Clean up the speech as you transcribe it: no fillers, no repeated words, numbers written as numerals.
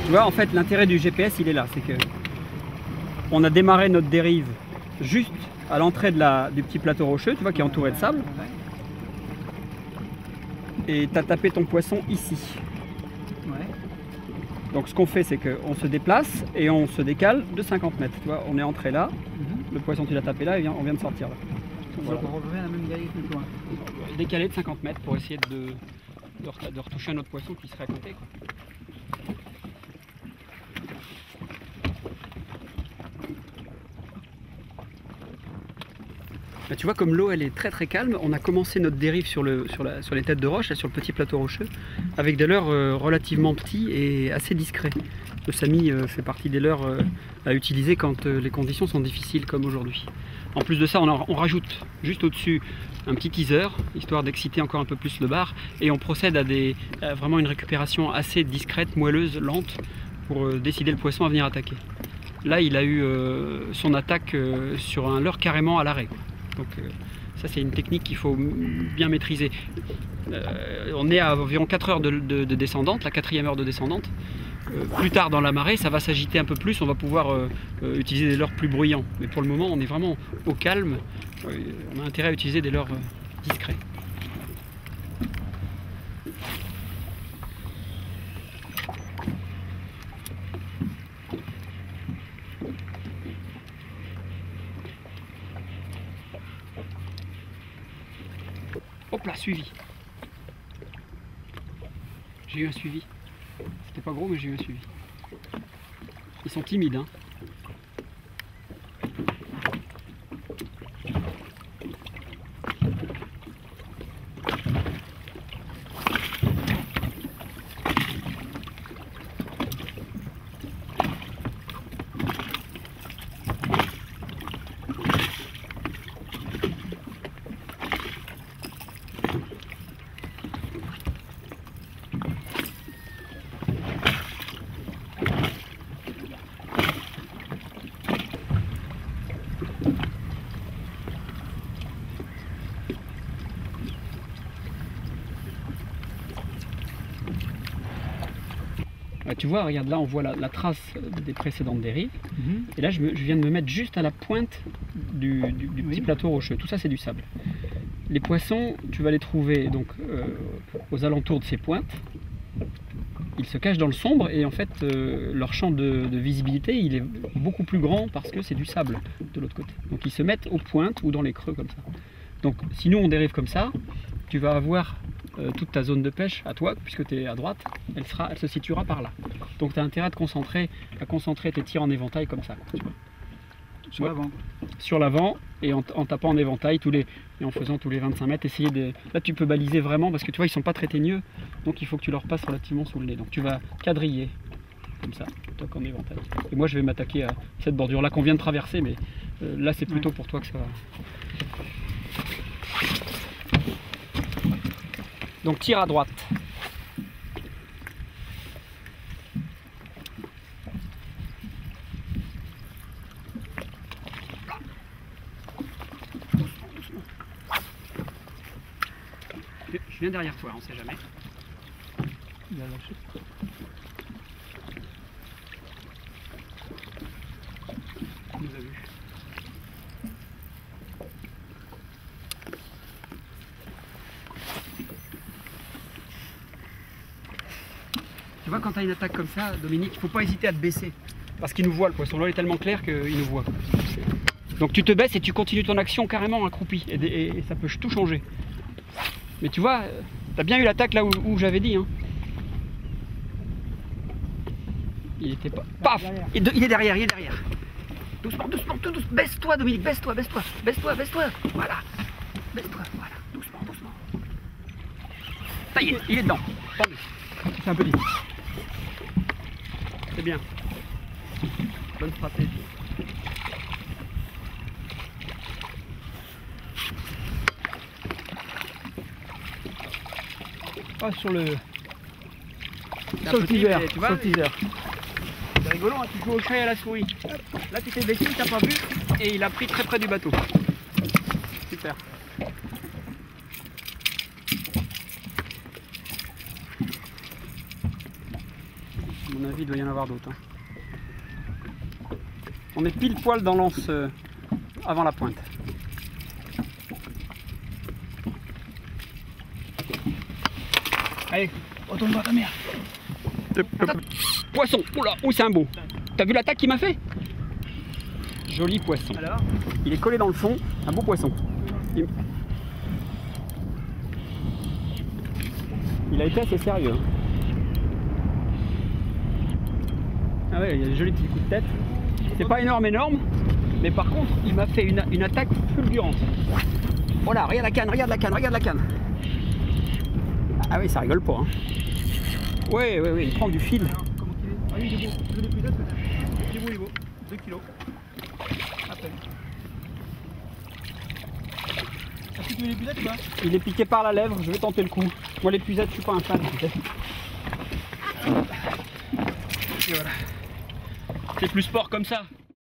Tu vois, en fait, l'intérêt du GPS, il est là. C'est que on a démarré notre dérive juste à l'entrée du petit plateau rocheux, tu vois, qui est entouré de sable. Et tu as tapé ton poisson ici. Ouais. Donc ce qu'on fait, c'est qu'on se déplace et on se décale de 50 mètres. Tu vois, on est entré là, le poisson tu l'as tapé là et on vient de sortir là. Voilà. On revient à la même dérive que toi. Décalé de 50 mètres pour essayer de retoucher un autre poisson qui serait à côté, quoi. Bah, tu vois, comme l'eau elle est très très calme, on a commencé notre dérive sur les têtes de roche, là, sur le petit plateau rocheux, avec des leurres relativement petits et assez discrets. Le Sami fait partie des leurres à utiliser quand les conditions sont difficiles comme aujourd'hui. En plus de ça, on rajoute juste au-dessus un petit teaser, histoire d'exciter encore un peu plus le bar, et on procède à vraiment une récupération assez discrète, moelleuse, lente, pour décider le poisson à venir attaquer. Là, il a eu son attaque sur un leurre carrément à l'arrêt. Donc ça, c'est une technique qu'il faut bien maîtriser. On est à environ 4 heures de descendante, la 4e heure de descendante. Plus tard dans la marée, ça va s'agiter un peu plus, on va pouvoir utiliser des leurres plus bruyants. Mais pour le moment, on est vraiment au calme. On a intérêt à utiliser des leurres discrets. Hop là, suivi. J'ai eu un suivi. C'était pas gros, mais j'ai eu un suivi. Ils sont timides, hein. Tu vois, regarde là, on voit la trace des précédentes dérives. Et là, je viens de me mettre juste à la pointe du petit plateau rocheux. Tout ça, c'est du sable. Les poissons, tu vas les trouver donc aux alentours de ces pointes. Ils se cachent dans le sombre et en fait, leur champ de visibilité, il est beaucoup plus grand parce que c'est du sable de l'autre côté. Donc, ils se mettent aux pointes ou dans les creux comme ça. Donc, si nous, on dérive comme ça, tu vas avoir toute ta zone de pêche à toi, puisque tu es à droite, elle se situera par là. Donc tu as intérêt à concentrer tes tirs en éventail comme ça. Tu vois. Sur l'avant. Sur l'avant et en tapant en éventail et en faisant tous les 25 mètres. Essayer de... Là tu peux baliser vraiment parce que tu vois ils sont pas très teigneux, donc il faut que tu leur passes relativement sous le nez. Donc tu vas quadriller comme ça, toi qu'en éventail. Et moi je vais m'attaquer à cette bordure là qu'on vient de traverser, mais là c'est plutôt pour toi que ça va. Donc tire à droite. Je viens derrière toi, on sait jamais. Il a lâché. Il nous a vu. Tu vois, quand tu as une attaque comme ça, Dominique, il ne faut pas hésiter à te baisser. Parce qu'il nous voit, le poisson. L'eau est tellement clair qu'il nous voit. Donc tu te baisses et tu continues ton action carrément accroupi. Et ça peut tout changer. Mais tu vois, tu as bien eu l'attaque là où j'avais dit. Hein. Il était pas... Paf! Il est derrière, il est derrière. Doucement, doucement, tout doucement. Baisse-toi, Dominique, baisse-toi, baisse-toi. Baisse-toi, baisse-toi. Voilà. Baisse-toi, voilà. Doucement, doucement. Ça y est, il est dedans. Tendu. C'est un peu vite. C'est bien. Bonne stratégie. Ah, sur le teaser. Tu vois, c'est rigolo, hein, tu joues au chat et à la souris. Là tu t'es baissé, t'as pas vu, et il a pris très près du bateau. Super. À mon avis, il doit y en avoir d'autres. Hein. On est pile poil dans l'anse avant la pointe. Allez, retourne voir ta mère. Poisson. Oula, oh, c'est un beau. T'as vu l'attaque qu'il m'a fait? Joli poisson. Alors? Il est collé dans le fond, un beau poisson. Il a été assez sérieux. Hein. Ah ouais, il y a des jolis petits coups de tête. C'est pas énorme, mais par contre, il m'a fait une attaque fulgurante. Voilà, regarde la canne, regarde la canne, regarde la canne. Ah oui, ça rigole pas. Hein. Ouais, il prend du fil. Alors, comment il est? Ah oui, il est beau. Je l'ai plus d'être peut-être. Il est beau. 2 kilos. À peine. Est-ce que tu veux les puzettes ou pas? Il est piqué par la lèvre, je vais tenter le coup. Moi, les puzettes, je suis pas un fan. Et voilà. C'est plus sport comme ça.